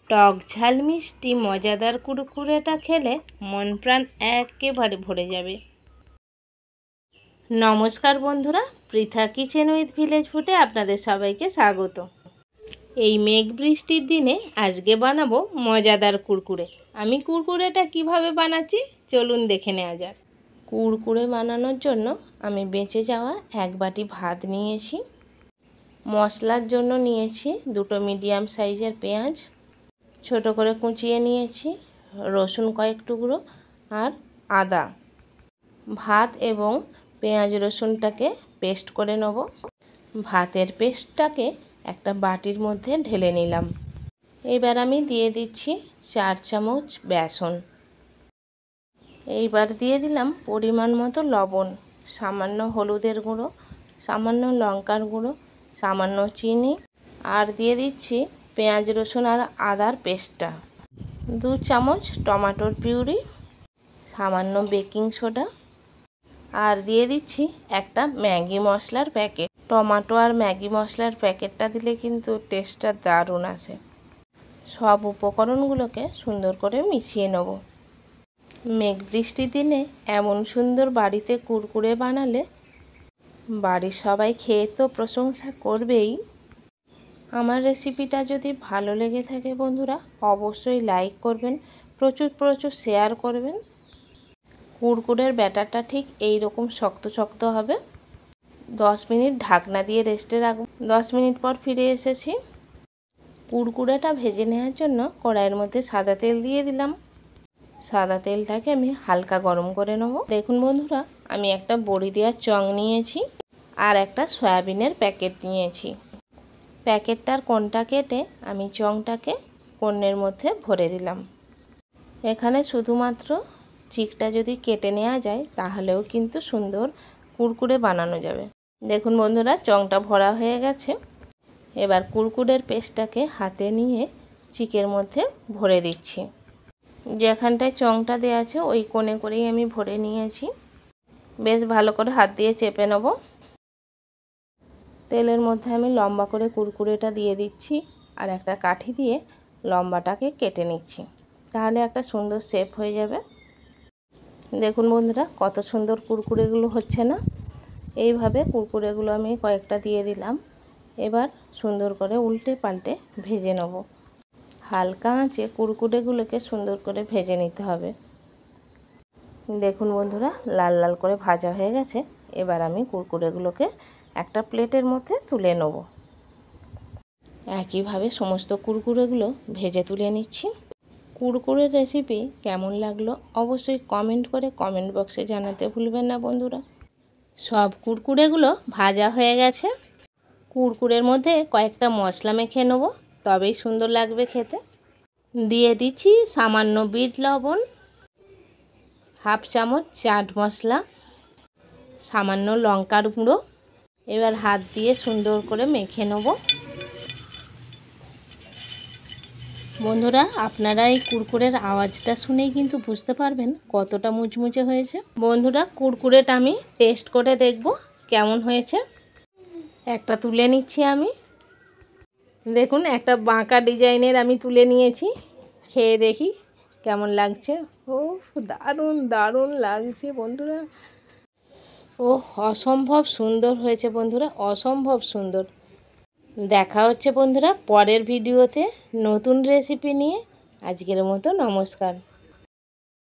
টক ঝাল মিষ্টি মজাদার কুরকুরেটা খেলে মন প্রাণ একেবারে ভরে যাবে। নমস্কার বন্ধুরা, পৃথা কিচেন উইথ ভিলেজ ফুডে আপনাদের সবাইকে স্বাগত। এই মেঘ বৃষ্টির দিনে আজকে বানাবো মজাদার কুরকুরে। আমি কুরকুরেটা কিভাবে বানাচ্ছি চলুন দেখে নেওয়া যাক। কুরকুরে বানানোর জন্য আমি বেঁচে যাওয়া 1 বাটি ভাত নিয়েছি। মশলার জন্য নিয়েছি 2টো মিডিয়াম সাইজের পেঁয়াজ, ছোট করে কুচিয়ে নিয়েছি, রসুন কয়েক টুকরো আর আদা। ভাত এবং পেঁয়াজ রসুনটাকে পেস্ট করে নেব। ভাতের পেস্টটাকে একটা বাটির মধ্যে ঢেলে নিলাম। এবার আমি দিয়ে দিচ্ছি 4 চামচ বেসন। এইবার দিয়ে দিলাম পরিমাণ মতো লবণ, সামান্য হলুদের গুঁড়ো, সামান্য লঙ্কার গুঁড়ো, সামান্য চিনি আর দিয়ে দিচ্ছি পেঁয়াজ রসুন আর আদার পেস্টটা, 2 চামচ টমেটোর পিউরি, সামান্য বেকিং সোডা আর দিয়ে দিচ্ছি একটা ম্যাগি মশলার প্যাকেট। টমেটো আর ম্যাগি মশলার প্যাকেটটা দিলে কিন্তু টেস্টটা দারুণ আসে। সব উপকরণগুলোকে সুন্দর করে মিশিয়ে নেব। মেঘ বৃষ্টির দিনে এমন সুন্দর বাড়িতে কুরকুরে বানালে বাড়ির সবাই খেয়ে তো প্রশংসা করবেই। আমার রেসিপিটা যদি ভালো লেগে থাকে বন্ধুরা অবশ্যই লাইক করবেন, প্রচুর শেয়ার করবেন। কুরকুরের ব্যাটারটা ঠিক এই রকম শক্ত শক্ত হবে। 10 মিনিট ঢাকনা দিয়ে রেস্টে রাখব। 10 মিনিট পর ফিরে এসেছি। কুরকুরেটা ভেজে নেওয়ার জন্য কড়াইয়ের মধ্যে সাদা তেল দিয়ে দিলাম। সাদা তেলটাকে আমি হালকা গরম করে নেব। দেখুন বন্ধুরা, আমি একটা বড়ি দেওয়ার চং নিয়েছি আর একটা সয়াবিনের প্যাকেট নিয়েছি। প্যাকেটটার কোণটা কেটে আমি চংটাকে কোণের মধ্যে ভরে দিলাম। এখানে শুধুমাত্র চিকটা যদি কেটে নেওয়া যায় তাহলেও কিন্তু সুন্দর কুরকুরে বানানো যাবে। দেখুন বন্ধুরা, চংটা ভরা হয়ে গেছে। এবার কুরকুরের পেস্টটাকে হাতে নিয়ে চিকের মধ্যে ভরে দিচ্ছি। যেখানটায় চংটা দেওয়া আছে ওই কোণে করেই আমি ভরে নিয়েছি। বেশ ভালো করে হাত দিয়ে চেপে নেব। তেলের মধ্যে আমি লম্বা করে কুরকুরেটা দিয়ে দিচ্ছি আর একটা কাঠি দিয়ে লম্বাটাকে কেটে নিচ্ছি, তাহলে একটা সুন্দর শেপ হয়ে যাবে। দেখুন বন্ধুরা, কত সুন্দর কুরকুরেগুলো হচ্ছে না? এইভাবে কুরকুরেগুলো আমি কয়েকটা দিয়ে দিলাম। এবার সুন্দর করে উল্টে পাল্টে ভেজে নেব। হালকা আঁচে কুরকুরেগুলোকে সুন্দর করে ভেজে নিতে হবে। দেখুন বন্ধুরা, লাল লাল করে ভাজা হয়ে গেছে। এবার আমি কুরকুরেগুলোকে একটা প্লেটের মধ্যে তুলে নেব। একইভাবে সমস্ত কুরকুরেগুলো ভেজে তুলে নিচ্ছি। কুরকুরের রেসিপি কেমন লাগলো অবশ্যই কমেন্ট করে কমেন্ট বক্সে জানাতে ভুলবেন না বন্ধুরা। সব কুরকুরেগুলো ভাজা হয়ে গেছে। কুরকুরের মধ্যে কয়েকটা মশলা মেখে নেব, তবেই সুন্দর লাগবে খেতে। দিয়ে দিচ্ছি সামান্য বিট লবণ, 1/2 চামচ চাট মশলা, সামান্য লঙ্কার গুঁড়ো। এবার হাত দিয়ে সুন্দর করে মেখে নেব। বন্ধুরা, আপনারা এই কুরকুরের আওয়াজটা শুনেই কিন্তু বুঝতে পারবেন কতটা মুচমুচে হয়েছে। বন্ধুরা, কুরকুরেটা আমি টেস্ট করে দেখব কেমন হয়েছে। একটা তুলে নিচ্ছি আমি। দেখুন, একটা বাঁকা ডিজাইনের আমি তুলে নিয়েছি। খেয়ে দেখি কেমন লাগছে। ও দারুণ দারুণ লাগছে বন্ধুরা। ও অসম্ভব সুন্দর হয়েছে বন্ধুরা, অসম্ভব সুন্দর। দেখা হচ্ছে বন্ধুরা পরের ভিডিওতে নতুন রেসিপি নিয়ে। আজকের মতো নমস্কার।